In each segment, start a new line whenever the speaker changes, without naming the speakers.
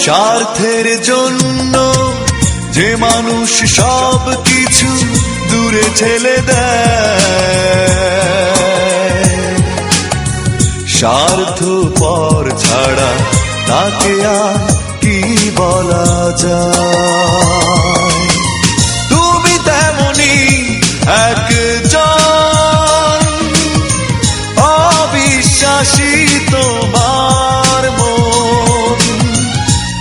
স্বার্থের জন্য যে মানুষ সব কিছু দূরে ঠেলে দেয়, স্বার্থপর ছাড়া তাকে আর কি বলা যায়। তুমি তেমনি একজন অবিশ্বাসী তোমার মন,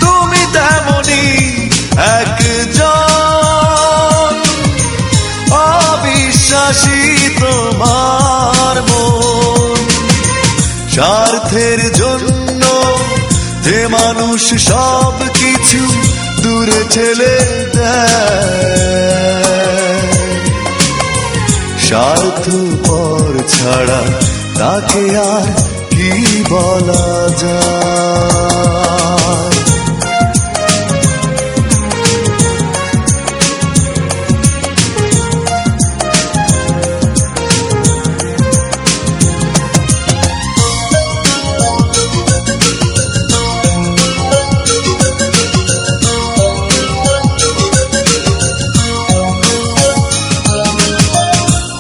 তুমি তেমনি একজন অবিশ্বাসী তোমার মন। স্বার্থের জন্য যে মানুষ সব কিছু দূরে ঠেলে দেয়, স্বার্থপর ছাড়া তাকে আর কি বলা যায়।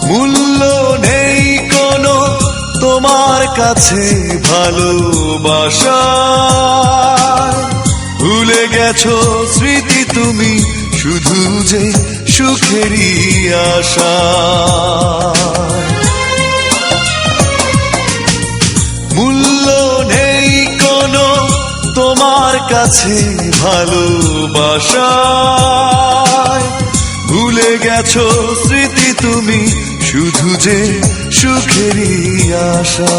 মূল্য নেই কোনো তোমার কাছে ভালোবাসা, ভুলে গেছো স্মৃতি তুমি শুধু যে সুখেরই আশা। মূল্য নেই কোনো তোমার কাছে ভালোবাসা, ভুলে গেছো স্মৃতি তুমি শুধু যে সুখেরই আশা।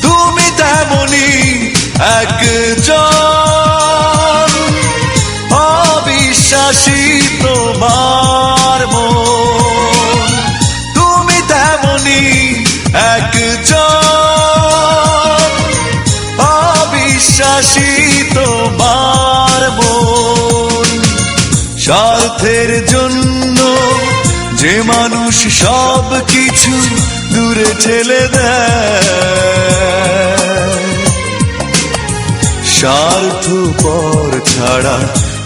তুমি তেমনি একজন অবিশ্বাসী তোমার মন, তুমি তেমনি একজন অবিশ্বাসী তোমার মন। স্বার্থের জন্য যে মানুষ সব কিছু দূরে ঠেলে দেয়, স্বার্থপর ছাড়া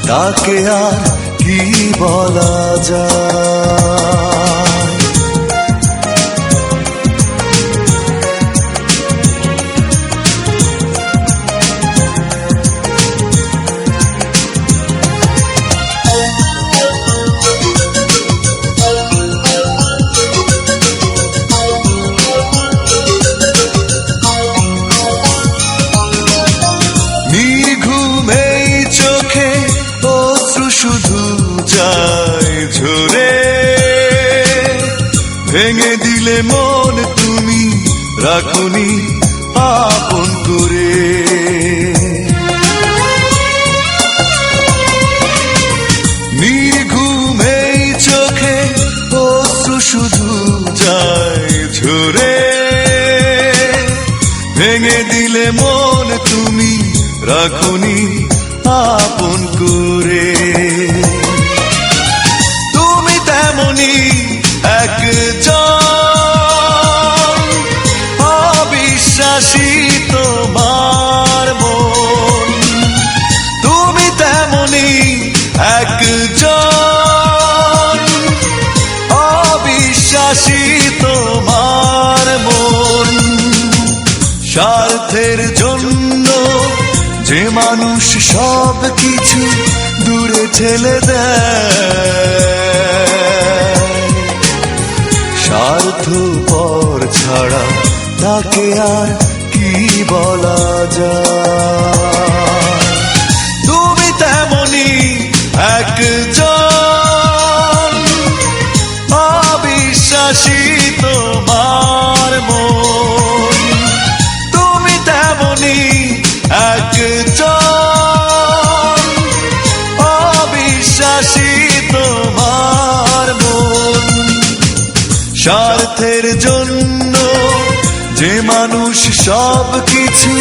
তাকে আর কি বলা যায়। শুধু যায় ঝরে, ভেঙে দিলে মন তুমি রাখুনি আপন করে। নির্ঘুম এই চোখে অশ্রু শুধু যায় ঝরে, ভেঙে দিলে মন তুমি রাখুনি আপন করে। তুমি তেমনি একজন অবিশ্বাসী তোমার মন, তুমি তেমনি একজন অবিশ্বাসী তোমার মন। স্বার্থের জন্য যে মানুষ সব কিছু দূরে ঠেলে দেয়, স্বার্থপর ছাড়া তাকে আর কি বলা যায়। তুমি তেমনি একজন অবিশ্বাসী তোমার মন, তুমি তেমনি একজন অবিশ্বাসী তোমার মন। স্বার্থের জন্য যে মানুষ সব কিছু